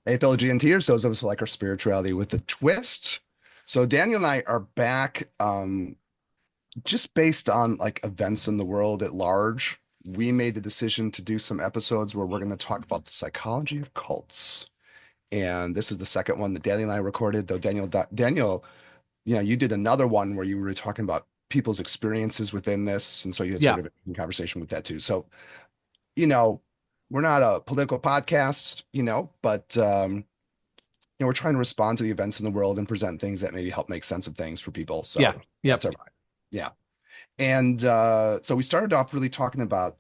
Hey, fellow GNTers, those of us who like our spirituality with a twist. So Daniel and I are back, just based on like events in the world at large. We made the decision to do some episodes where we're going to talk about the psychology of cults. And this is the second one that Daniel and I recorded, though Daniel, you did another one where you were talking about people's experiences within this. And so you had Yeah. sort of a conversation with that too. So, you know, we're not a political podcast, but we're trying to respond to the events in the world and present things that maybe help make sense of things for people. Yeah. So that's Yep. our vibe. Yeah. And so we started off really talking about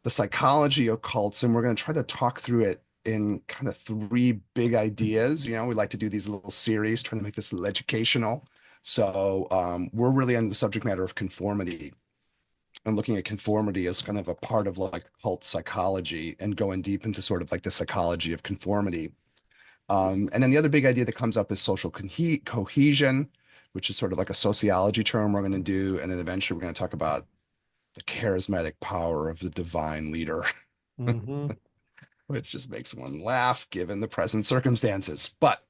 the psychology of cults, and we're going to try to talk through it in kind of three big ideas. We like to do these little series, trying to make this a little educational. So we're really on the subject matter of conformity and looking at conformity as kind of a part of like cult psychology and going deep into sort of like the psychology of conformity. And then the other big idea that comes up is social cohesion, which is sort of like a sociology term we're going to do. And then eventually we're going to talk about the charismatic power of the divine leader, Hmm. which just makes one laugh given the present circumstances. But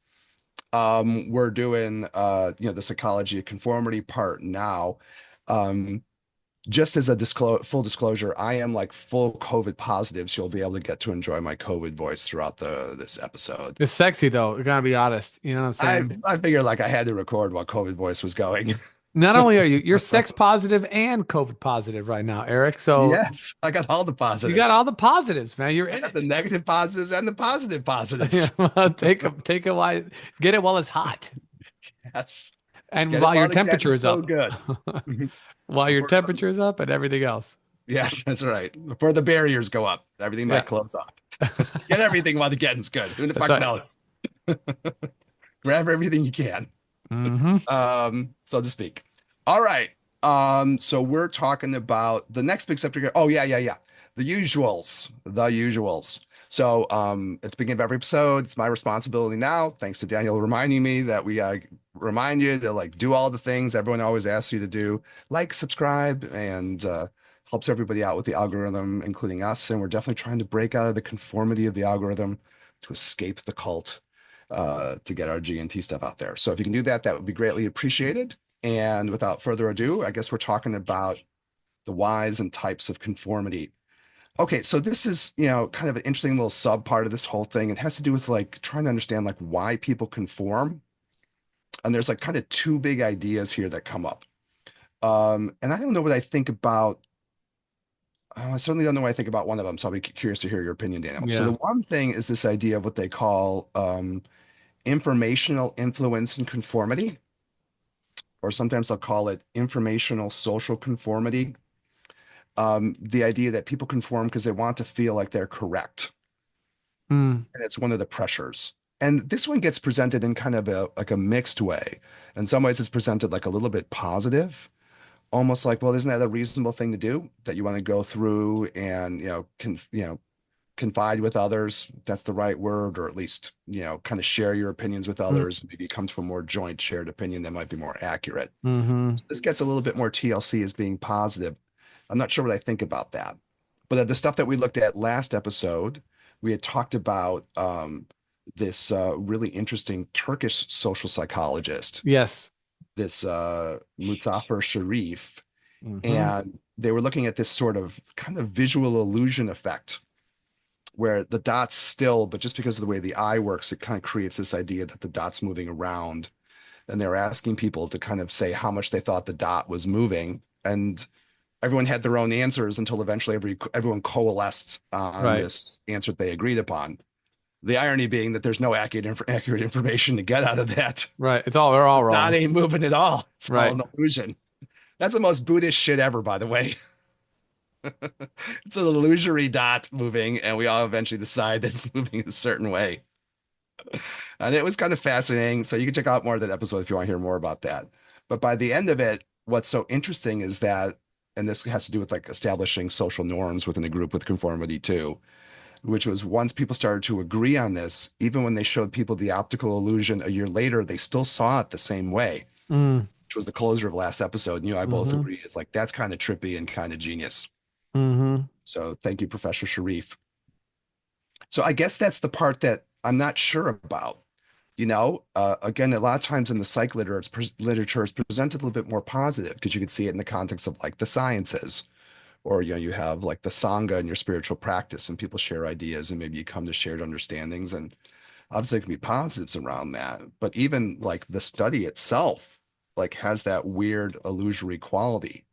we're doing the psychology of conformity part now. Um, just as a full disclosure, I am like full COVID positive, so you'll be able to get to enjoy my COVID voice throughout the this episode. It's sexy though. I gotta be honest. You know what I'm I saying? I figured like I had to record while COVID voice was going. Not only are you're sex positive and COVID positive right now, Eric. So Yes, I got all the you got positives. all the positives, man. You're I in got it. the negative positives and the positive Yeah, positives. well, take a while, get it while it's hot, Yes, and get it while your while the temperature getting's is still up, good. while your Before some, temperature is up, and everything else. yes, that's right. Before the barriers go up, everything might Yeah, close off. Get everything while the getting's good. Who the that's fuck right. knows? Grab everything you can, Hmm. so to speak. All right. So we're talking about the next big subject. Oh, yeah, yeah, yeah. The usuals. The usuals. So at the beginning of every episode, it's my responsibility now, thanks to Daniel reminding me that we remind you to like do all the things everyone always asks you to do, like subscribe and helps everybody out with the algorithm, including us. And we're definitely trying to break out of the conformity of the algorithm to escape the cult, to get our GNT stuff out there. So if you can do that, that would be greatly appreciated. And without further ado, I guess we're talking about the whys and types of conformity. Okay, so this is, kind of an interesting little sub part of this whole thing. It has to do with like trying to understand like why people conform. And there's like kind of two big ideas here that come up. And I don't know what I think about. I certainly don't know what I think about one of them, so I'll be curious to hear your opinion, Daniel. So the Yeah. one thing is this idea of what they call informational influence and conformity, or sometimes they'll call it informational social conformity. The idea that people conform because they want to feel like they're correct. Mm. And it's one of the pressures. And this one gets presented in kind of a mixed way. In some ways, it's presented like a little bit positive, almost like, well, isn't that a reasonable thing to do? That you want to go through and, confide with others. That's the right word, or at least, kind of share your opinions with Mm. others. Maybe come to a more joint shared opinion that might be more accurate. Hmm. This gets a little bit more TLC as being positive. I'm not sure what I think about that. But the stuff that we looked at last episode, we had talked about this really interesting Turkish social psychologist, Yes. this Muzafer Sharif, Hmm. and they were looking at this sort of kind of visual illusion effect where the dot's still, but just because of the way the eye works, it kind of creates this idea that the dot's moving around. And they're asking people to kind of say how much they thought the dot was moving. And everyone had their own answers until eventually everyone coalesced on Right. this answer they agreed upon. The irony being that there's no accurate information to get out of that. Right. They're all Dot wrong. ain't moving at all. It's all Right. an illusion. That's the most Buddhist shit ever, by the way. It's an illusory dot moving, and we all eventually decide that it's moving a certain way. And it was kind of fascinating. So you can check out more of that episode if you want to hear more about that. But by the end of it, what's so interesting is that, and this has to do with like establishing social norms within a group with conformity too, which was once people started to agree on this, even when they showed people the optical illusion a year later, they still saw it the same way, Mm. which was the closure of last episode. And you and I both Hmm. agree. It's like, that's kind of trippy and kind of genius. Hmm. So thank you, Professor Sharif. So I guess that's the part that I'm not sure about. Again, a lot of times in the psych literature, it's presented a little bit more positive because you can see it in the context of like the sciences, or you have like the sangha in your spiritual practice, and people share ideas, and maybe you come to shared understandings, and obviously there can be positives around that. But even like the study itself, like has that weird illusory quality.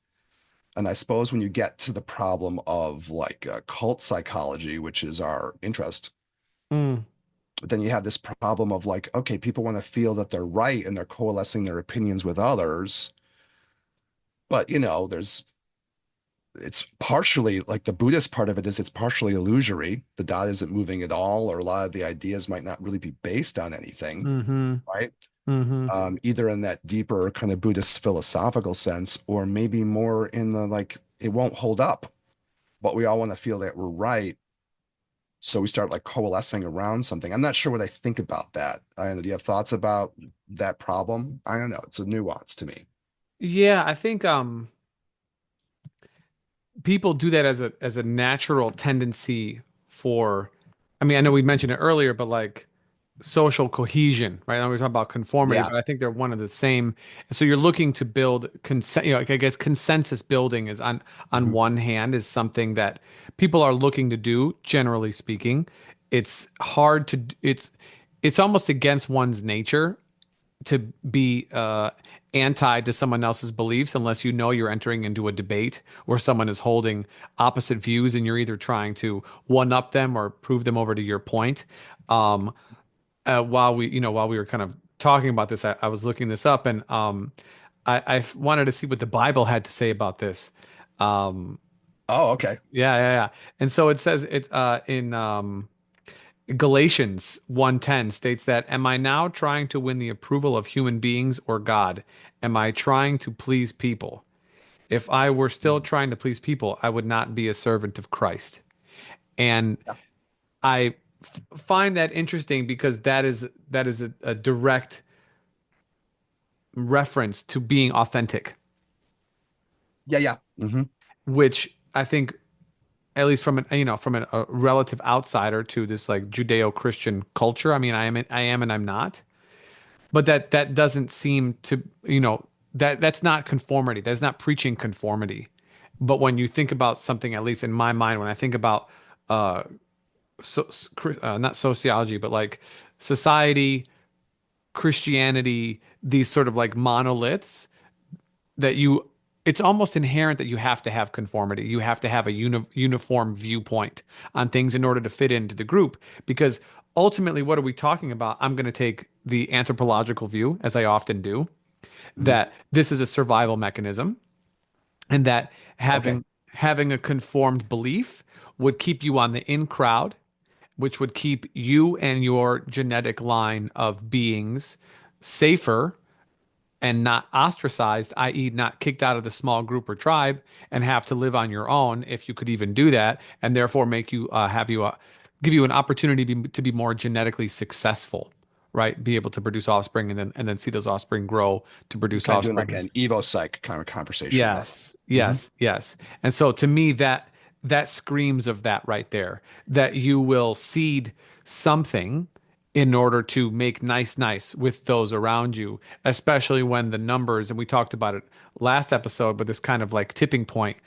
And I suppose when you get to the problem of like cult psychology, which is our interest, Mm, then you have this problem of like, okay, people want to feel that they're right and they're coalescing their opinions with others. But it's partially like the Buddhist part of it is it's partially illusory. The dot isn't moving at all, or a lot of the ideas might not really be based on anything, mm-hmm. right? Mm-hmm. Either in that deeper kind of Buddhist philosophical sense, or maybe more in the like, it won't hold up, but we all want to feel that we're right. So we start like coalescing around something. I'm not sure what I think about that. I don't know. Do you have thoughts about that problem? I don't know. It's a nuance to me. Yeah, I think people do that as a natural tendency for, I mean, I know we mentioned it earlier, but like social cohesion, right? I know we're talking about conformity, Yeah. but I think they're one of the same. So you're looking to build consent, like I guess consensus building is on Mhm. one hand is something that people are looking to do, generally speaking. It's hard to it's almost against one's nature to be anti to someone else's beliefs unless you know you're entering into a debate where someone is holding opposite views and you're either trying to one up them or prove them over to your point. Um, while we were kind of talking about this, I was looking this up and I wanted to see what the Bible had to say about this. Um, Oh, okay. yeah. And so it says it in Galatians 1:10 states that, "Am I now trying to win the approval of human beings or God? Am I trying to please people? If I were still Mm. trying to please people, I would not be a servant of Christ." And Yeah. I find that interesting because that is a direct reference to being authentic, Yeah. Yeah. which I think, at least from a relative outsider to this like Judeo-Christian culture. I mean, I am, and I'm not. But that doesn't seem to, that's not conformity. That's not preaching conformity. But when you think about something, at least in my mind, when I think about uh, not sociology, but like society, Christianity, these sort of like monoliths that it's almost inherent that you have to have conformity. You have to have a uniform viewpoint on things in order to fit into the group. Because ultimately, what are we talking about? I'm going to take the anthropological view, as I often do, Hmm. that this is a survival mechanism, and that Okay. having a conformed belief would keep you on the in crowd, which would keep you and your genetic line of beings safer and not ostracized, i.e., not kicked out of the small group or tribe and have to live on your own, if you could even do that, and therefore make you give you an opportunity to be more genetically successful, right? Be able to produce offspring and then see those offspring grow to You're produce kind of doing offspring. like an Evo psych kind of conversation about Yes, that. Hmm. yes. And so to me that screams of that right there, that you will seed something in order to make nice with those around you, especially when the numbers, and we talked about it last episode, but this kind of like tipping point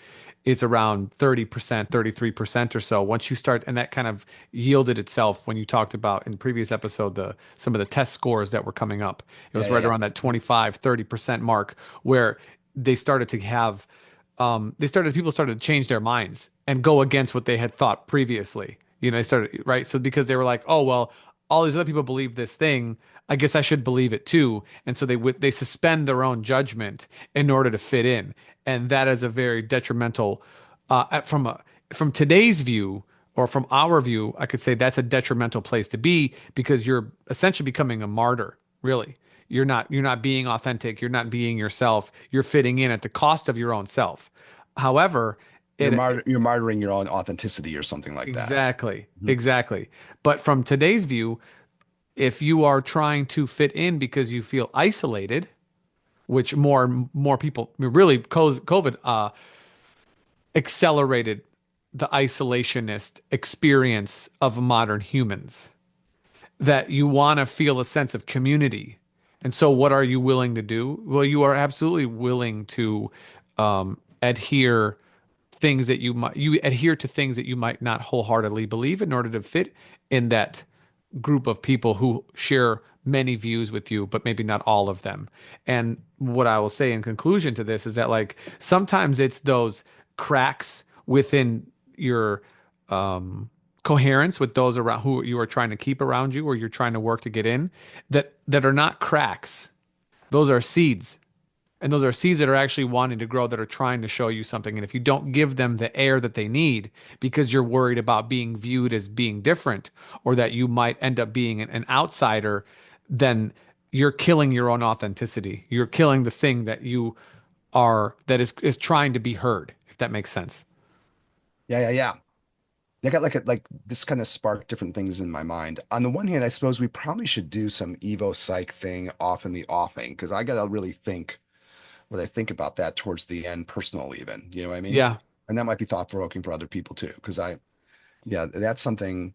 is around 30%, 33% or so. Once you start, and that kind of yielded itself when you talked about in the previous episode, the some of the test scores that were coming up. It Yeah. was Yeah. right Yeah. around that 25, 30% mark where they started to have people started to change their minds and go against what they had thought previously. They started, right? So because they were like, oh well, all these other people believe this thing, I guess I should believe it too. And so they suspend their own judgment in order to fit in, and that is a very detrimental from today's view, or from our view, I could say that's a detrimental place to be, because you're essentially becoming a martyr, really. You're not being authentic, you're not being yourself, you're fitting in at the cost of your own self. However, You're martyring your own authenticity or something like that. exactly, Mhm. exactly. But from today's view, if you are trying to fit in because you feel isolated, which more people, really, COVID accelerated the isolationist experience of modern humans. that you want to feel a sense of community. And so, what are you willing to do? Well, you are absolutely willing to adhere things that you adhere to things that you might not wholeheartedly believe in order to fit in that group of people who share many views with you, but maybe not all of them. And what I will say in conclusion to this is that like sometimes it's those cracks within your coherence with those around who you are trying to keep around you or you're trying to work to get in that are not cracks. Those are seeds. And those are seeds that are actually wanting to grow, that are trying to show you something. And if you don't give them the air that they need because you're worried about being viewed as being different or that you might end up being an outsider, then you're killing your own authenticity. You're killing the thing that you are, that is trying to be heard, if that makes sense. Yeah, yeah, yeah. I got like this kind of sparked different things in my mind. On the one hand, I suppose we probably should do some Evo Psych thing off in the offing because I gotta really think what I think about that towards the end, personal even. You know what I mean? Yeah. And that might be thought provoking for other people too, because yeah, that's something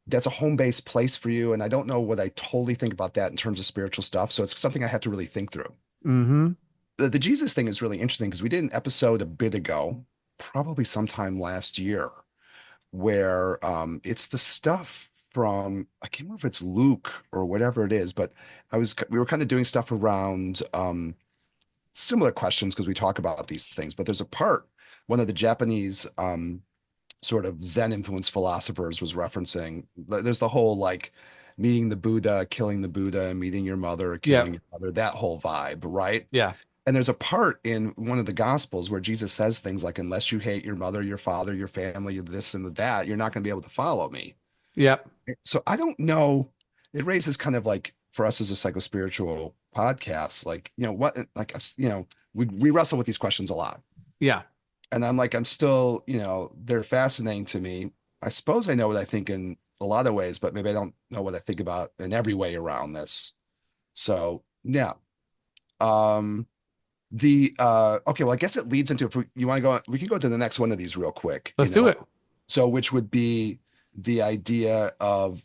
that's a home based place for you, and I don't know what I totally think about that in terms of spiritual stuff. So it's something I have to really think through. Mm-hmm. The Jesus thing is really interesting because we did an episode a bit ago, probably sometime last year where it's the stuff from I can't remember if it's Luke or whatever it is, but we were kind of doing stuff around similar questions because we talk about these things. But there's a part one of the Japanese sort of Zen influenced philosophers was referencing. There's the whole like meeting the Buddha, killing the Buddha, meeting your mother, Yeah. killing your mother, that whole vibe, right? Yeah. And there's a part in one of the gospels where Jesus says things like, unless you hate your mother, your father, your family, this and that, you're not going to be able to follow me. Yep. So I don't know. It raises kind of like for us as a psychospiritual podcast, like, what, like, we wrestle with these questions a lot. Yeah. And I'm like, I'm still, they're fascinating to me. I suppose I know what I think in a lot of ways, but maybe I don't know what I think about in every way around this. So yeah. Um, okay, well, I guess it leads into if you want to go, we can go to the next one of these real quick, Let's do it. So which would be the idea of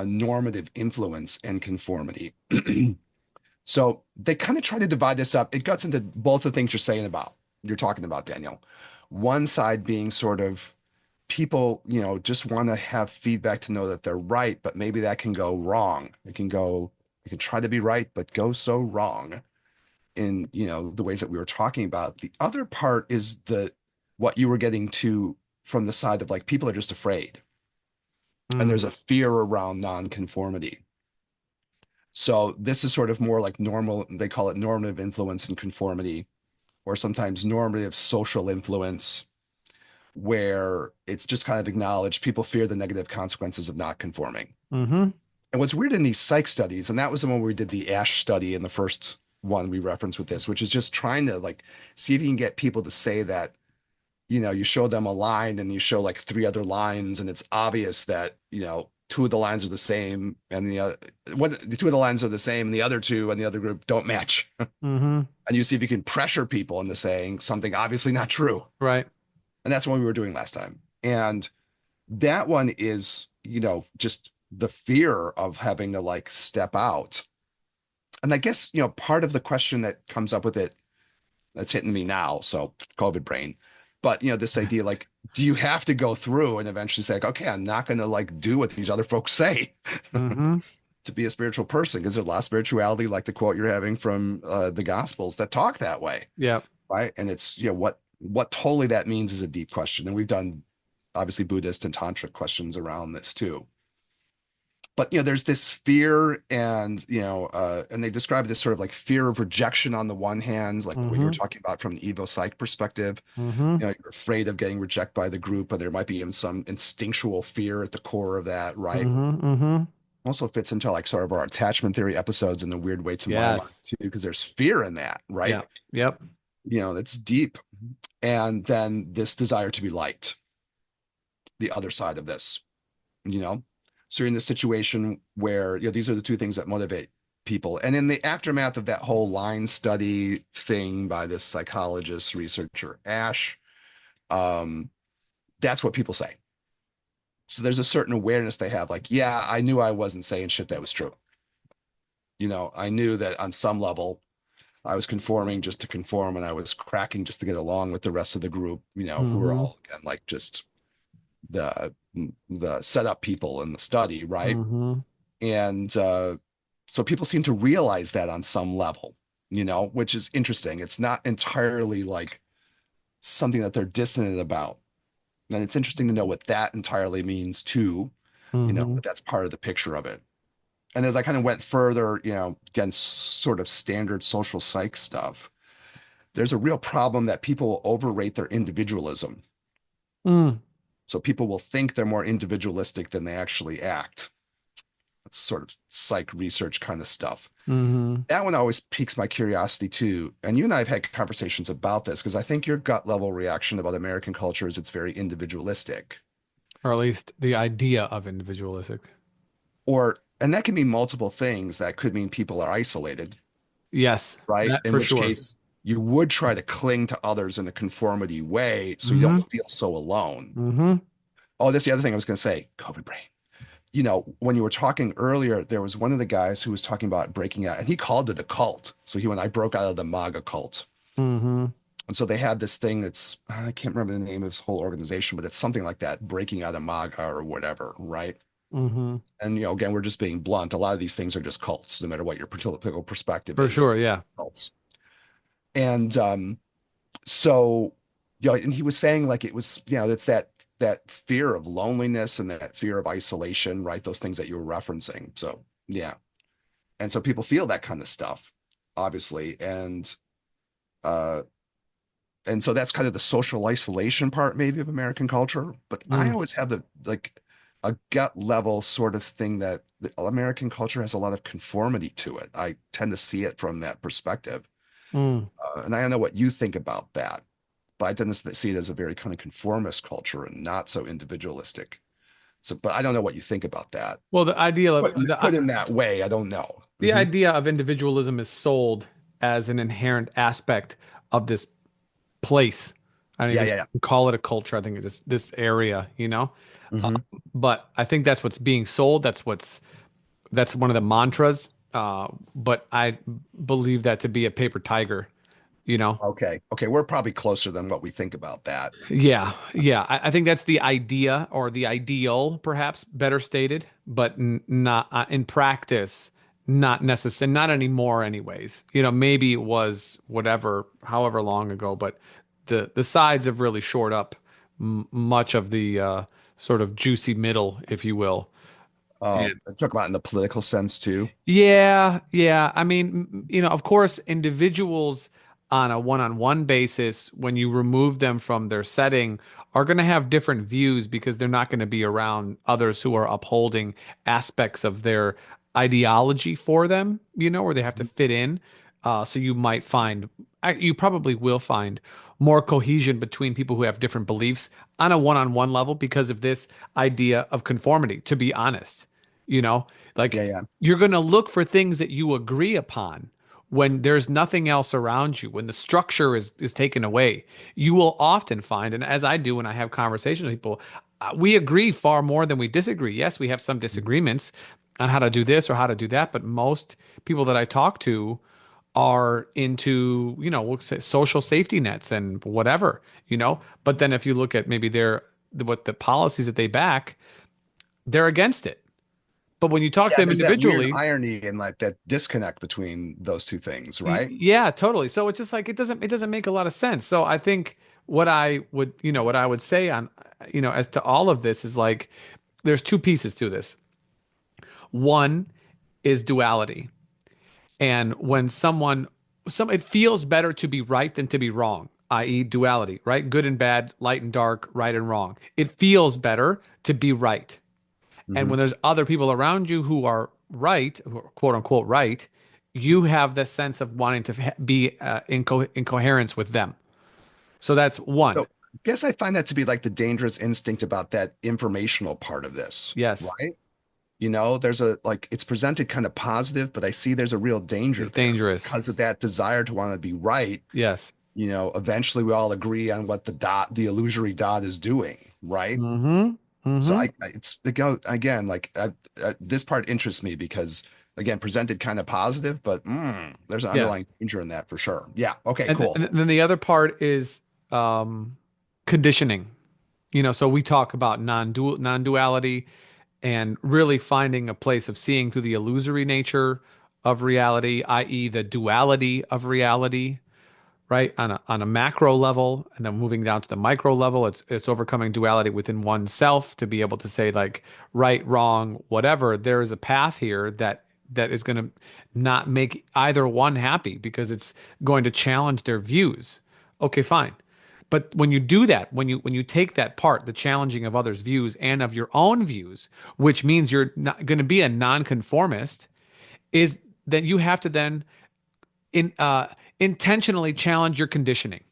normative influence and conformity. So they kind of try to divide this up. It guts into both the things you're talking about, Daniel. One side being sort of people, just want to have feedback to know that they're right, but maybe that can go wrong. You can try to be right, but go so wrong in, the ways that we were talking about. The other part is what you were getting to from the side of like people are just afraid. And Mm. there's a fear around nonconformity. So this is sort of more like normal, they call it normative influence and conformity, or sometimes normative social influence, where it's just kind of acknowledged people fear the negative consequences of not conforming. Mm-hmm. And what's weird in these psych studies, and that was the one where we did the Ash study in the first one we referenced with this, which is just trying to like see if you can get people to say that, you show them a line and you show like three other lines, and it's obvious that, two of the lines are the same and the two of the lines are the same and the other two and the other group don't match. Mm-hmm. And you see if you can pressure people into saying something obviously not true. Right. And that's what we were doing last time. And that one is, just the fear of having to like step out. And I guess, part of the question that comes up with it that's hitting me now. So COVID brain, but this idea, like, do you have to go through and eventually say, like, okay, I'm not going to like do what these other folks say Mm-hmm. to be a spiritual person? Because there's a lot of spirituality, like the quote you're having from the Gospels that talk that way, Yeah. right? And it's, what totally that means is a deep question. And we've done obviously Buddhist and Tantric questions around this too. But there's this fear and they describe this sort of like fear of rejection on the one hand, like what you were Mm-hmm. talking about from the Evo Psych perspective. Mm-hmm. You're afraid of getting rejected by the group, and there might be even some instinctual fear at the core of that, right? Mm-hmm. Mm-hmm. Also fits into like sort of our attachment theory episodes in a weird way to my mind Yes. too, because there's fear in that, right? Yeah. Yep. That's deep. And then this desire to be liked, the other side of this, you know? So you're in this situation where, these are the two things that motivate people. And in the aftermath of that whole line study thing by this psychologist, researcher, Ash, um, that's what people say. So there's a certain awareness they have, like, yeah, I knew I wasn't saying shit that was true. I knew that on some level I was conforming just to conform, and I was cracking just to get along with the rest of the group, who were Mm-hmm. all again like just the the setup people in the study, right? Mm-hmm. And so people seem to realize that on some level, which is interesting. It's not entirely like something that they're dissonant about. And it's interesting to know what that entirely means too, Mm-hmm. but that's part of the picture of it. And as I kind of went further, again, sort of standard social psych stuff, there's a real problem that people overrate their individualism. Mm. So people will think they're more individualistic than they actually act. It's sort of psych research kind of stuff. Mm-hmm. That one always piques my curiosity too. And you and I have had conversations about this because I think your gut level reaction about American culture is it's very individualistic. Or at least the idea of individualistic. And that can mean multiple things. That could mean people are isolated, Yes, right? that In for which sure. case you would try to cling to others in a conformity way so you don't Mm-hmm. feel so alone. Mm-hmm. Oh, that's the other thing I was going to say, COVID brain. When you were talking earlier, there was one of the guys who was talking about breaking out, and he called it a cult. So he and I broke out of the MAGA cult. Mm-hmm. And so they had this thing that's, I can't remember the name of this whole organization, but it's something like that, breaking out of MAGA or whatever, right? Mm-hmm. And, again, we're just being blunt. A lot of these things are just cults, no matter what your political perspective For is, sure, yeah. cults. And so, and he was saying like it was, it's that fear of loneliness and that fear of isolation, right? Those things that you were referencing. So, yeah. And so people feel that kind of stuff, obviously. Uh, and so that's kind of the social isolation part, maybe, of American culture. But I Mm. always have the like a gut level sort of thing that the American culture has a lot of conformity to it. I tend to see it from that perspective. Mm. And I don't know what you think about that, but I tend to see it as a very kind of conformist culture and not so individualistic. So, but I don't know what you think about that. Well, the idea of Put in that way, I don't know. the idea of individualism is sold as an inherent aspect of this place. I don't Yeah, even yeah, call it a culture. I think it's just this area, yeah. But I think that's what's being sold. That's one of the mantras. But I believe that to be a paper tiger, you know. Okay. Okay. We're probably closer than what we think about that. Yeah, yeah. I think that's the idea or the ideal, perhaps better stated, but not in practice, not necessary, not anymore, anyways. Maybe it was whatever, however long ago, but the sides have really shored up much of the sort of juicy middle, if you will. Talk about in the political sense too. Yeah, yeah. I mean, of course, individuals on a one-on-one basis, when you remove them from their setting, are going to have different views because they're not going to be around others who are upholding aspects of their ideology for them, where they have to fit in. So you probably will find more cohesion between people who have different beliefs on a one-on-one level because of this idea of conformity, to be honest. You know, Yeah, like yeah. you're going to look for things that you agree upon when there's nothing else around you, when the structure is taken away. You will often find, and as I do when I have conversations with people, we agree far more than we disagree. Yes, we have some disagreements on how to do this or how to do that, but most people that I talk to are into, we'll say social safety nets and whatever. But then if you look at maybe what the policies that they back, they're against it. But when you talk to Yeah, them there's that weird individually, irony and like that disconnect between those two things, right? yeah, totally. So it's just like it doesn't make a lot of sense. So I think what I would say on as to all of this is like there's two pieces to this. One is duality. And when it feels better to be right than to be wrong, i.e. duality, right? Good and bad, light and dark, right and wrong. It feels better to be right. And Hmm. when there's other people around you who are right, who are quote unquote right, you have this sense of wanting to be in coherence with them. So that's one. So I guess I find that to be like the dangerous instinct about that informational part of this, Yes, right? There's it's presented kind of positive, but I see there's a real danger it's there dangerous. because of that desire to want to be right. Yes. Eventually we all agree on what the illusory dot is doing, right? Mm-hmm. So Hmm. it's it go again, like this part interests me because again, presented kind of positive, but there's an Yeah. underlying danger in that for sure. Yeah. Okay, cool. And then the other part is conditioning. So we talk about non-duality and really finding a place of seeing through the illusory nature of reality, i.e., the duality of reality, right? On a macro level, and then moving down to the micro level, it's overcoming duality within oneself to be able to say like right, wrong, whatever. There is a path here that is going to not make either one happy because it's going to challenge their views. Okay, fine. But when you do that, when you take that part, the challenging of others' views and of your own views, which means you're not going to be a nonconformist, is that you have to then in intentionally challenge your conditioning.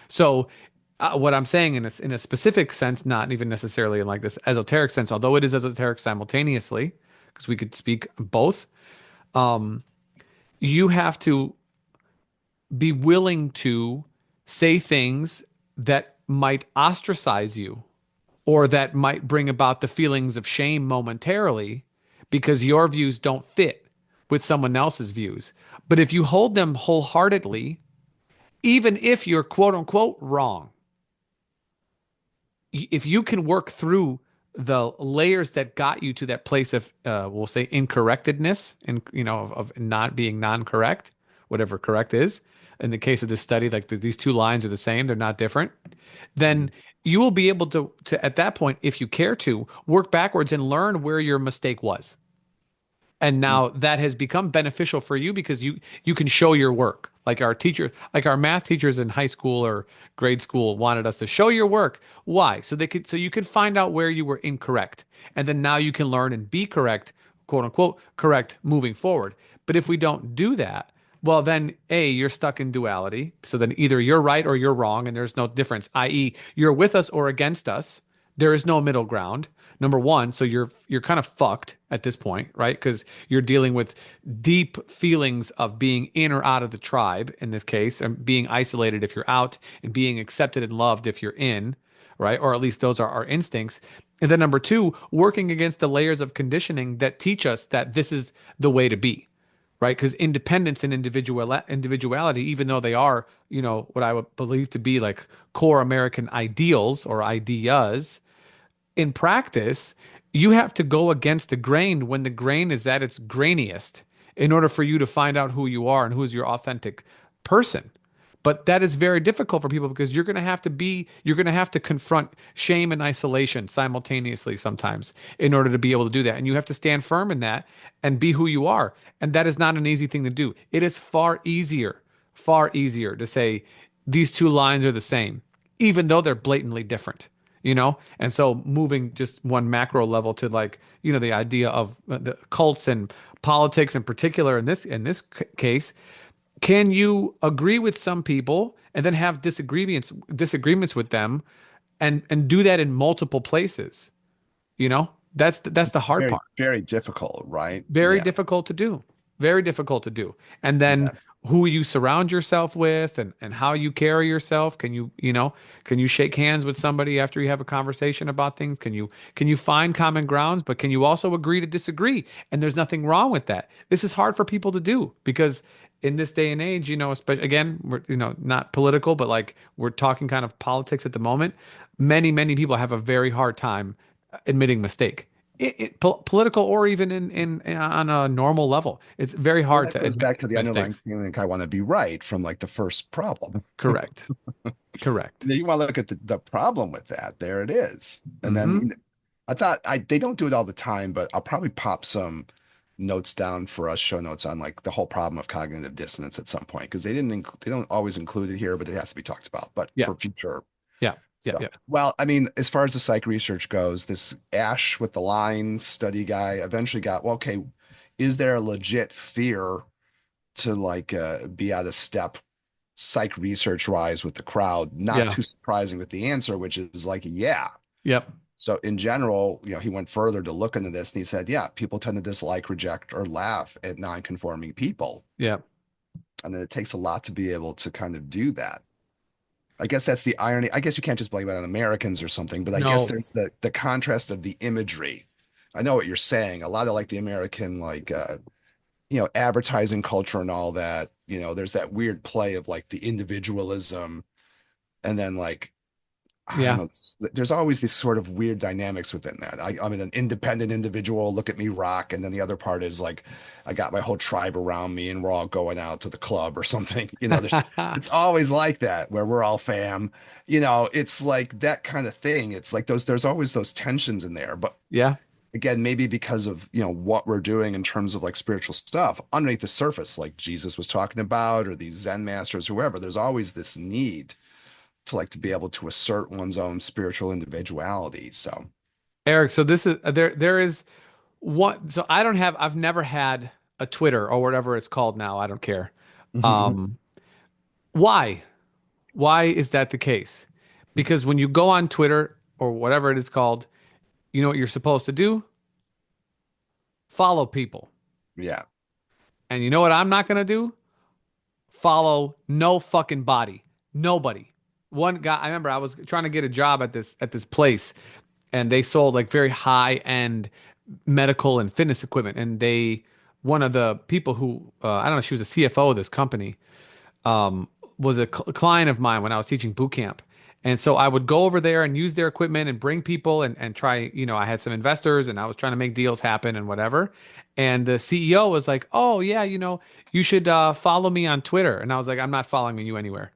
So, what I'm saying in a specific sense, not even necessarily in like this esoteric sense, although it is esoteric simultaneously, because we could speak both. You have to be willing to say things that might ostracize you or that might bring about the feelings of shame momentarily because your views don't fit with someone else's views. But if you hold them wholeheartedly, even if you're quote unquote wrong, if you can work through the layers that got you to that place of we'll say incorrectedness and of not being non-correct, whatever correct is in the case of this study, like these two lines are the same, they're not different, then you will be able to at that point, if you care to, work backwards and learn where your mistake was. And now that has become beneficial for you because you can show your work. Like our teacher, like our math teachers in high school or grade school wanted us to show your work. Why? So you could find out where you were incorrect. And then now you can learn and be correct, quote unquote, correct moving forward. But if we don't do that, well, then A, you're stuck in duality. So then either you're right or you're wrong, and there's no difference, i.e., you're with us or against us. There is no middle ground. Number one, so you're kind of fucked at this point, right? Because you're dealing with deep feelings of being in or out of the tribe in this case, and being isolated if you're out, and being accepted and loved if you're in, right? Or at least those are our instincts. And then number two, working against the layers of conditioning that teach us that this is the way to be, right? Because independence and individuality, even though they are, what I would believe to be like core American ideals or ideas, in practice, you have to go against the grain when the grain is at its grainiest in order for you to find out who you are and who is your authentic person. But that is very difficult for people because you're going to have to confront shame and isolation simultaneously sometimes in order to be able to do that. And you have to stand firm in that and be who you are. And that is not an easy thing to do. It is far easier to say these two lines are the same, even though they're blatantly different. And so moving just one macro level to like the idea of the cults and politics in particular in this case, can you agree with some people and then have disagreements with them and do that in multiple places? That's the hard Very, part. very difficult, right? Very Yeah. difficult to do. Very difficult to do. And then Yeah. who you surround yourself with and how you carry yourself. Can you shake hands with somebody after you have a conversation about things? Can you find common grounds, but can you also agree to disagree? And there's nothing wrong with that. This is hard for people to do because in this day and age, especially again, we're not political, but like we're talking kind of politics at the moment. Many people have a very hard time admitting mistake political or even in on a normal level. It's very Well, hard that to goes admit back to the underlying mistakes. feeling I want to be right from like the first problem. Correct. Correct. You want to look at the problem with that. There it is. And then Hmm. I thought they don't do it all the time, but I'll probably pop some notes down for us, show notes on like the whole problem of cognitive dissonance at some point because they don't always include it here, but it has to be talked about. But Yeah. for future Yeah. Yeah. stuff. Yeah. Well, I mean, as far as the psych research goes, this Ash with the lines study guy eventually got, well, okay, is there a legit fear to like be out of step psych research wise with the crowd? Not Yeah. too surprising with the answer, which is like, yeah. Yep. So in general, he went further to look into this and he said, yeah, people tend to dislike, reject, or laugh at non-conforming people. Yeah. And then it takes a lot to be able to kind of do that. I guess that's the irony. I guess you can't just blame it on Americans or something, but I guess No. there's the contrast of the imagery. I know what you're saying. A lot of like the American advertising culture and all that, there's that weird play of like the individualism and then like I don't Yeah. know. There's always these sort of weird dynamics within that. I'm an independent individual. Look at me rock. And then the other part is like, I got my whole tribe around me and we're all going out to the club or something. It's always like that where we're all fam. It's like that kind of thing. It's like there's always those tensions in there. But Yeah. again, maybe because of, what we're doing in terms of like spiritual stuff underneath the surface, like Jesus was talking about, or these Zen masters, whoever, there's always this need to be able to assert one's own spiritual individuality. So, Eric, so this is there is one so I've never had a Twitter or whatever it's called now. I don't care. Um why? Why is that the case? Because when you go on Twitter or whatever it is called, you know what you're supposed to do? Follow people. yeah. And you know what I'm not going to do? Follow no fucking body. Nobody. One guy, I remember I was trying to get a job at this place and they sold like very high end medical and fitness equipment and they one of the people who I don't know, she was a CFO of this company um, was a client of mine when I was teaching boot camp. And so I would go over there and use their equipment and bring people and try, I had some investors and I was trying to make deals happen and whatever. And the CEO was like, "Oh yeah, you should follow me on Twitter." And I was like, "I'm not following you anywhere."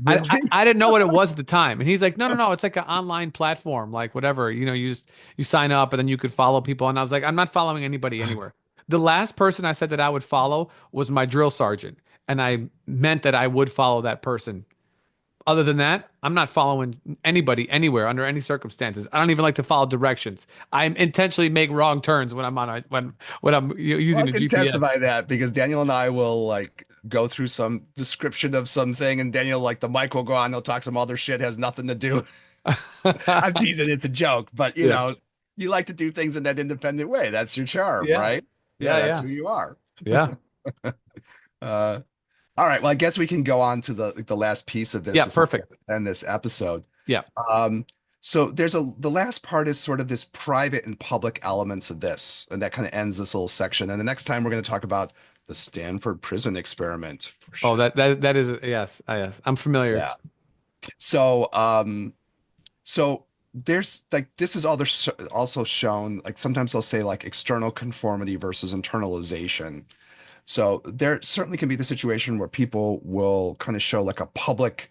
Really? I didn't know what it was at the time. And he's like, "No, no, no, it's like an online platform, like whatever, you sign up and then you could follow people." And I was like, "I'm not following anybody anywhere." The last person I said that I would follow was my drill sergeant, and I meant that I would follow that person. Other than that, I'm not following anybody anywhere under any circumstances. I don't even like to follow directions. I intentionally make wrong turns when I'm on when I'm Well, using I the can GPS. testify that because Daniel and I will like go through some description of something, and Daniel, like the mic will go on, he'll talk some other shit has nothing to do. I'm teasing, it's a joke, but Yeah. you like to do things in that independent way. That's your charm, Yeah. right? Yeah, Yeah. that's Yeah. who you are. Yeah. Uh, all right. Well, I guess we can go on to the last piece of this Yeah. before we Perfect. end this episode. Yeah. Um, so the last part is sort of this private and public elements of this, and that kind of ends this little section. And the next time we're going to talk about the Stanford prison experiment for Oh, sure. that is yes. Yes. I'm familiar. Yeah. So so there's like this is also shown like sometimes they'll say like external conformity versus internalization. So there certainly can be the situation where people will kind of show like a public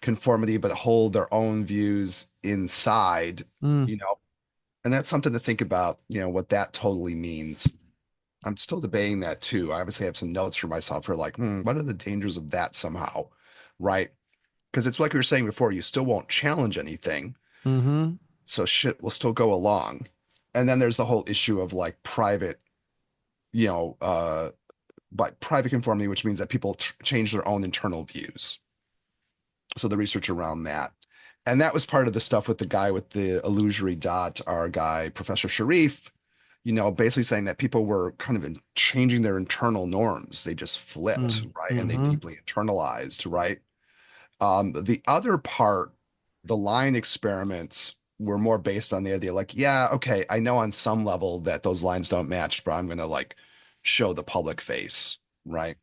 conformity, but hold their own views inside, Mm, you know, and that's something to think about, what that totally means. I'm still debating that too. I obviously have some notes for myself for like, what are the dangers of that somehow, right? Because it's like we were saying before, you still won't challenge anything, mm-hmm. so shit will still go along. And then there's the whole issue of like private, you know, but private conformity, which means that people change their own internal views. So the research around that. And that was part of the stuff with the guy with the illusory dot, our guy, Professor Sharif, basically saying that people were kind of changing their internal norms. They just flipped, Mm, right? And they mm-hmm. deeply internalized, right? The other part, the line experiments were more based on the idea like, yeah, okay, I know on some level that those lines don't match, but I'm going to like show the public face, right?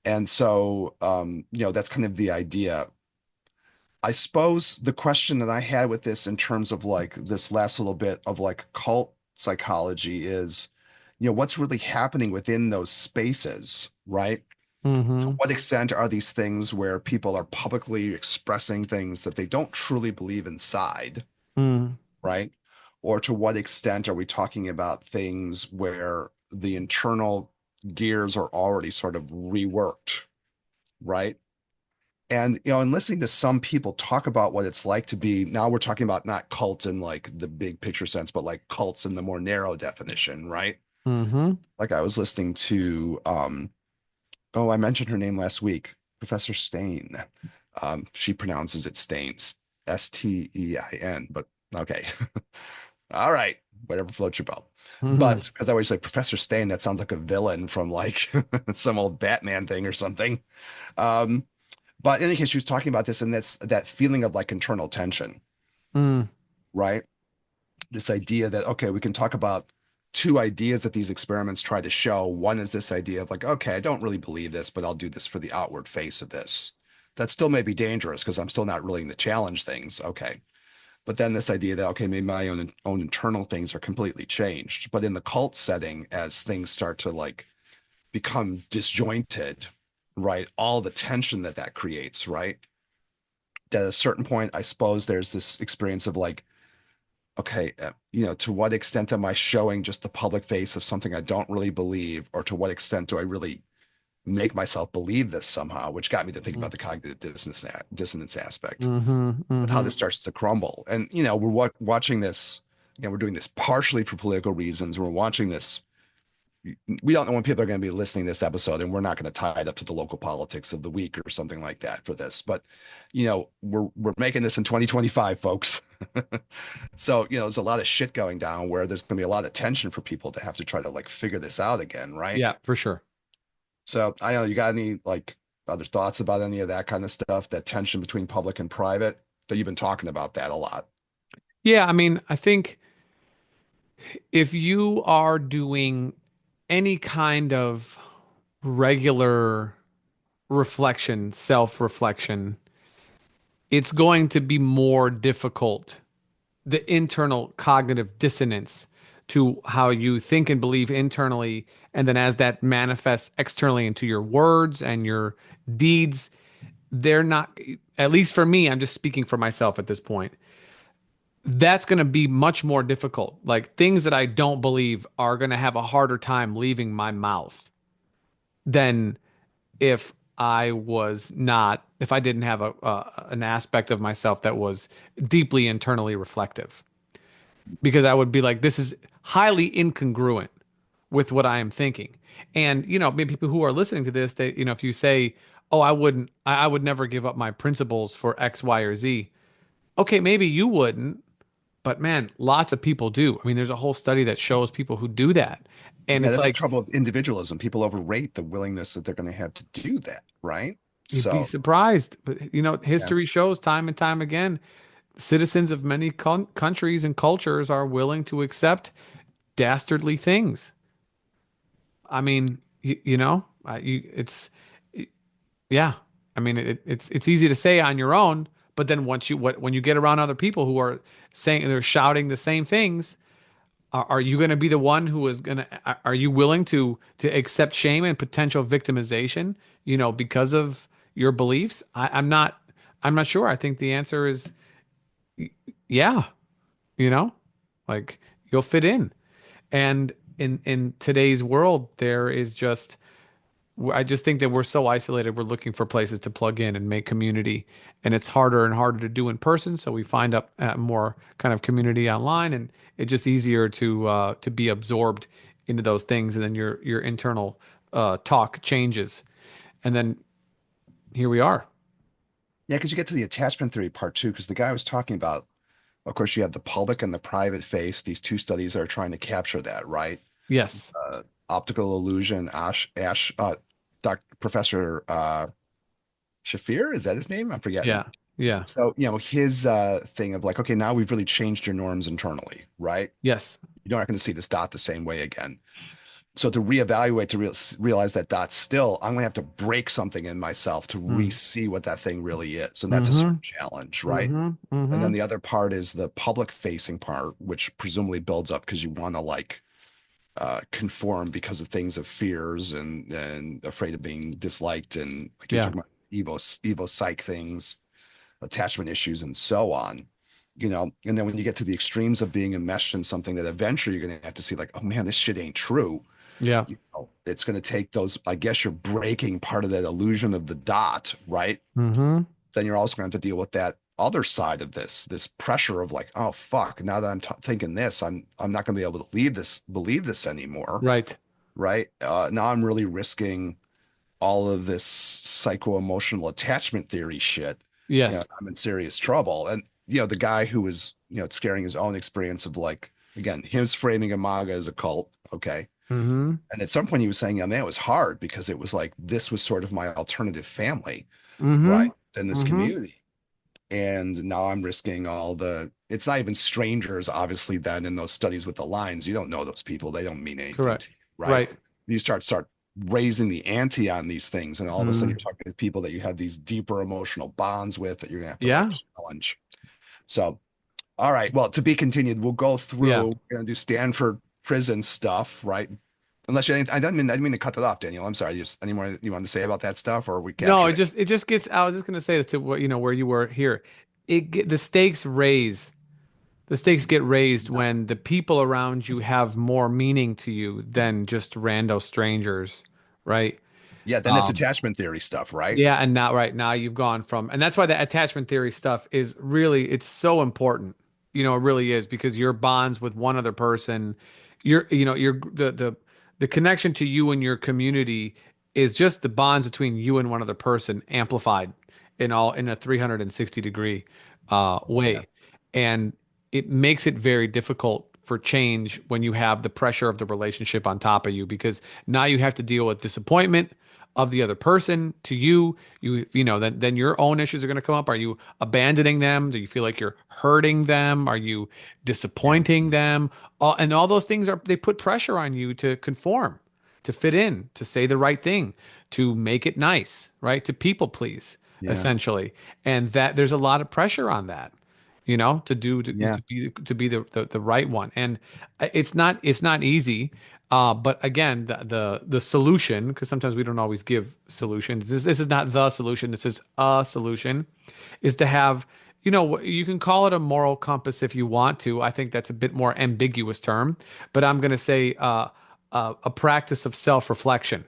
And so, that's kind of the idea. I suppose the question that I had with this in terms of like this last little bit of like cult psychology is, what's really happening within those spaces, right? To Mm-hmm. what extent are these things where people are publicly expressing things that they don't truly believe inside, Mm, right? Or to what extent are we talking about things where the internal gears are already sort of reworked, right? And and listening to some people talk about what it's like to be, now we're talking about not cults in like the big picture sense, but like cults in the more narrow definition, right? mm-hmm. Like I was listening to oh, I mentioned her name last week, Professor Stain. She pronounces it Stains, Stein, but okay. All right, whatever floats your boat. Mm-hmm. But as I always say, Professor Stain, that sounds like a villain from like some old Batman thing or something. Um, But in any case, she was talking about this, and that's that feeling of like internal tension, Mm, right? This idea that, okay, we can talk about two ideas that these experiments try to show. One is this idea of like, okay, I don't really believe this, but I'll do this for the outward face of this. That still may be dangerous because I'm still not willing to challenge things. Okay. But then this idea that, okay, maybe my own internal things are completely changed. But in the cult setting, as things start to like become disjointed, right? All the tension that that creates, right? At a certain point, I suppose there's this experience of like, okay, to what extent am I showing just the public face of something I don't really believe, or to what extent do I really make myself believe this somehow? Which got me to think mm, about the cognitive dissonance aspect, mm-hmm, but how mm-hmm. this starts to crumble. And we're watching this. We're doing this partially for political reasons. We're watching this. We don't know when people are going to be listening to this episode, and we're not going to tie it up to the local politics of the week or something like that for this. But we're making this in 2025, folks. So, there's a lot of shit going down where there's going to be a lot of tension for people to have to try to like figure this out again, right? Yeah, for sure. So, I don't know, you got any like other thoughts about any of that kind of stuff, that tension between public and private? That you've been talking about that a lot. Yeah, I mean, I think if you are doing any kind of regular reflection, self-reflection, it's going to be more difficult. The internal cognitive dissonance to how you think and believe internally, and then as that manifests externally into your words and your deeds, they're not, at least for me, I'm just speaking for myself at this point. That's going to be much more difficult. Like things that I don't believe are going to have a harder time leaving my mouth than if I was not, if I didn't have an aspect of myself that was deeply internally reflective, because I would be like, this is highly incongruent with what I am thinking. And, maybe people who are listening to this, they, if you say, oh, I would never give up my principles for X, Y, or Z. Okay, maybe you wouldn't, but man, lots of people do. I mean, there's a whole study that shows people who do that. And Yeah, it's that's the like, trouble with individualism. People overrate the willingness that they're going to have to do that, right? you'd be So, surprised. But, yeah. history shows time and time again, citizens of many countries and cultures are willing to accept dastardly things. I mean, yeah. I mean, it's easy to say on your own, but then when you get around other people who are saying they're shouting the same things, are you going to be the one who is going to? Are you willing to accept shame and potential victimization? Because of your beliefs? I'm not. I'm not sure. I think the answer is yeah. You know, like you'll fit in, and in today's world, there is just I just think that we're so isolated. We're looking for places to plug in and make community, and it's harder and harder to do in person. So we find up more kind of community online, and it's just easier to be absorbed into those things, and then your internal talk changes, and then here we are. Yeah, because you get to the attachment theory part too, because the guy was talking about, of course, you have the public and the private face. These two studies are trying to capture that, right? Yes. Optical illusion, Professor Shafir, is that his name? I'm forgetting. Yeah. Yeah. So, his thing of like, okay, now we've really changed your norms internally, right? Yes. You're not going to see this dot the same way again. So to reevaluate, to realize that dot still, I'm going to have to break something in myself to Mm. re-see what that thing really is. And that's a Mm-hmm. certain challenge, right? Mm-hmm. And Mm-hmm. then the other part is the public facing part, which presumably builds up because you want to like conform because of things of fears and afraid of being disliked, and like you're Yeah. talking about evo psych things, attachment issues, and so on. And then when you get to the extremes of being enmeshed in something that eventually you're going to have to see like, oh man, this shit ain't true. Yeah. It's going to take those, I guess you're breaking part of that illusion of the dot, right? Mm-hmm. Then you're also going to have to deal with that other side of this pressure of like, oh fuck, now that I'm thinking this, I'm not going to be able to believe this anymore, Right. right? Now I'm really risking all of this psycho-emotional attachment theory shit. Yes. I'm in serious trouble. And the guy who was scaring his own experience of like, again, his framing of MAGA as a cult, okay. Mm-hmm. And at some point he was saying, yeah, man, it was hard because it was like this was sort of my alternative family. Mm-hmm. right, in this Mm-hmm. community. And now I'm risking all the, it's not even strangers, obviously, then in those studies with the lines. You don't know those people. They don't mean anything Correct. to you, right? Right. You start raising the ante on these things, and all of a sudden you're Mm. talking to people that you have these deeper emotional bonds with that you're gonna have to like Yeah. challenge. So, all right. Well, to be continued, we'll go Yeah. through, we're gonna do Stanford prison stuff, right? Unless you, I didn't mean to cut it off, Daniel. I'm sorry. Just any more you wanted to say about that stuff, or we No, captured it? it just gets, I was just gonna say this to what, where you were here. The stakes raise. The stakes get raised when the people around you have more meaning to you than just rando strangers, right? Yeah, then it's Um, attachment theory stuff, right? yeah, and now right now you've gone from, and that's why the attachment theory stuff is really, it's so important. It really is because your bonds with one other person, your the connection to you and your community is just the bonds between you and one other person amplified in a 360-degree Yeah. way. And it makes it very difficult for change when you have the pressure of the relationship on top of you because now you have to deal with disappointment of the other person to then your own issues are going to come up. Are you abandoning them? Do you feel like you're hurting them? Are you Yeah. disappointing them? And all those things they put pressure on you to conform, to fit in, to say the right thing, to make it nice, right? To people please, Yeah. essentially. And that there's a lot of pressure on that, Yeah. to be the right one. And it's not easy. But again, the solution, because sometimes we don't always give solutions. This is not the solution. This is a solution, is to have, you can call it a moral compass if you want to. I think that's a bit more ambiguous term, but I'm going to say a practice of self-reflection.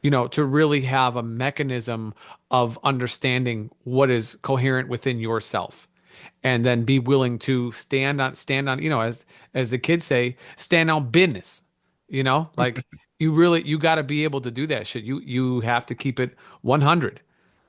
To really have a mechanism of understanding what is coherent within yourself and then be willing to stand on, as the kids say, stand on business. Like you got to be able to do that shit. You have to keep it 100.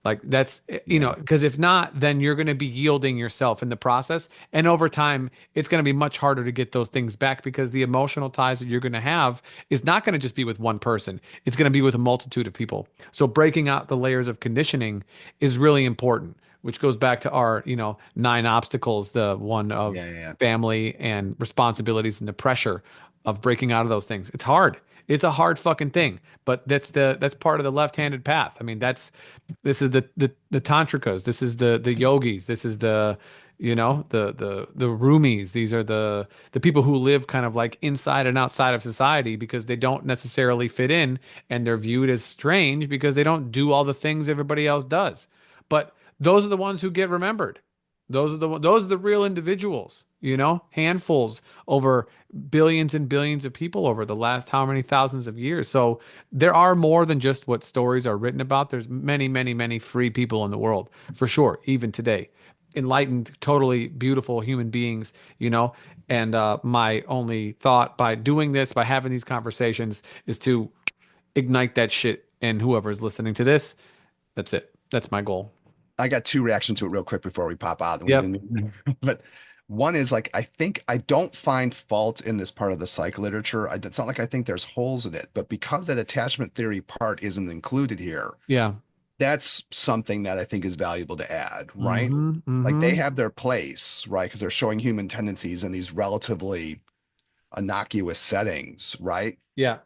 Like that's, Yeah. because if not, then you're going to be yielding yourself in the process. And over time, it's going to be much harder to get those things back because the emotional ties that you're going to have is not going to just be with one person. It's going to be with a multitude of people. So breaking out the layers of conditioning is really important, which goes back to our, 9 obstacles, the one Yeah. of Yeah. family and responsibilities and the pressure of breaking out of those things. It's hard. It's a hard fucking thing, but that's part of the left-handed path. I mean, this is the tantrikas, this is the yogis, this is the roomies. These are the people who live kind of like inside and outside of society because they don't necessarily fit in and they're viewed as strange because they don't do all the things everybody else does. But those are the ones who get remembered. Those are the real individuals, handfuls over billions and billions of people over the last how many thousands of years. So there are more than just what stories are written about. There's many, many, many free people in the world, for sure, even today. Enlightened, totally beautiful human beings, And my only thought by doing this, by having these conversations, is to ignite that shit. And whoever is listening to this, that's it. That's my goal. I got two reactions to it real quick before we pop out. And we Yep. didn't, but one is like, I think I don't find fault in this part of the psych literature. It's not like I think there's holes in it, but because that attachment theory part isn't included here, Yeah. that's something that I think is valuable to add, right? Mm-hmm. Like they Mm-hmm. have their place, right? Because they're showing human tendencies in these relatively innocuous settings, right? Yeah.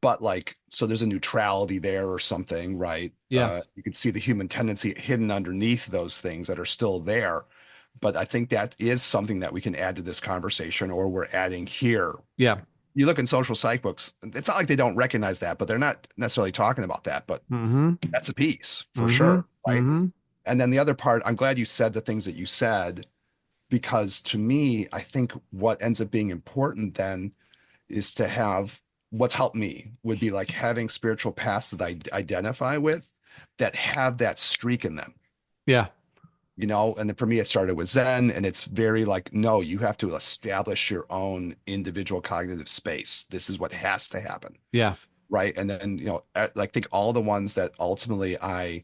But like, so there's a neutrality there or something, right? Yeah. You can see the human tendency hidden underneath those things that are still there. But I think that is something that we can add to this conversation, or we're adding here. Yeah. You look in social psych books, it's not like they don't recognize that, but they're not necessarily talking about that. But Mm-hmm. that's a piece for Mm-hmm. sure, right? Mm-hmm. And then the other part, I'm glad you said the things that you said, because to me, I think what ends up being important then is to have, what's helped me would be like having spiritual paths that I identify with that have that streak in them, Yeah. and then for me it started with Zen, and it's very like, no, you have to establish your own individual cognitive space. This is what has to happen, Yeah. right? And then like think all the ones that ultimately I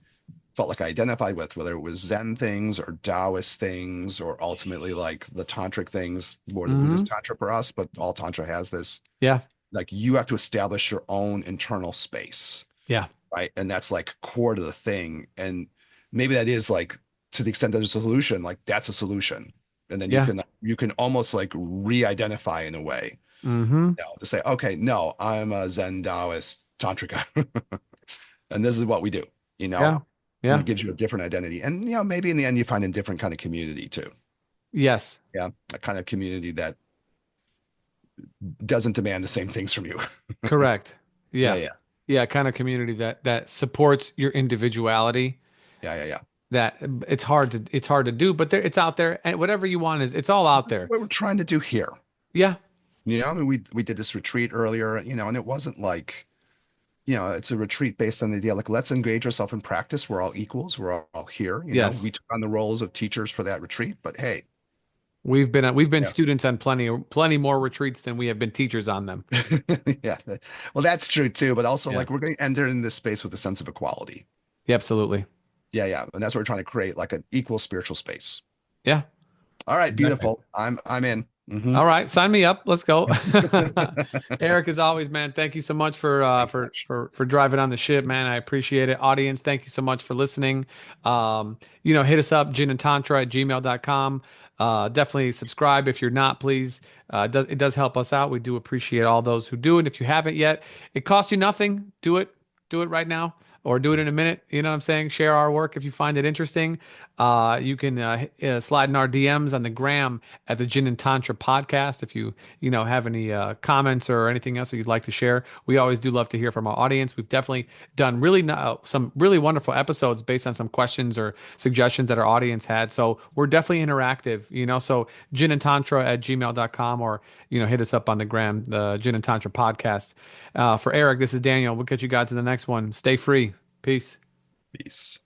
felt like I identified with, whether it was Zen things or Taoist things, or ultimately like the tantric things, more the Mm-hmm. Buddhist tantra for us, but all tantra has this. Yeah. Like you have to establish your own internal space. Yeah. right? And that's like core to the thing. And maybe that is like to the extent there's a solution, like that's a solution. And then Yeah. you can almost like re-identify in a way, Mm-hmm. to say, okay, no, I'm a Zen Taoist tantrika, and this is what we do, Yeah. and Yeah. it gives you a different identity. And maybe in the end you find a different kind of community too. Yes. Yeah, a kind of community that doesn't demand the same things from you. Correct. Yeah, Yeah. yeah, Yeah. Kind of community that supports your individuality. yeah, yeah, yeah. That it's hard to do, but there it's out there, and whatever you want is it's all out there. What we're trying to do here, Yeah. I mean, we did this retreat earlier, and it wasn't like, it's a retreat based on the idea like let's engage ourselves in practice. We're all equals. We're all here. We Yes. took on the roles of teachers for that retreat, but hey, We've been yeah, students on plenty more retreats than we have been teachers on them. yeah. Well, that's true too. But also, Yeah. like, we're going to enter in this space with a sense of equality. Yeah, absolutely. Yeah, yeah, and that's what we're trying to create, like an equal spiritual space. Yeah. All right, Exactly. beautiful. I'm in. Hmm. All right, sign me up. Let's go. Eric, as always, man, thank you so much for Thanks, Dutch. driving on the ship, man. I appreciate it. Audience, thank you so much for listening. Hit us up, ginandtantra@gmail.com. Definitely subscribe if you're not, please. It does help us out. We do appreciate all those who do it. If you haven't yet, it costs you nothing. Do it. Do it right now. Or do it in a minute. You know what I'm saying? Share our work if you find it interesting. You can slide in our DMs on the gram at the Gin and Tantra podcast if you have any comments or anything else that you'd like to share. We always do love to hear from our audience. We've definitely done some really wonderful episodes based on some questions or suggestions that our audience had. So we're definitely interactive. So ginandtantra@gmail.com, or hit us up on the gram, the Gin and Tantra podcast. For Eric, this is Daniel. We'll catch you guys in the next one. Stay free. Peace. Peace.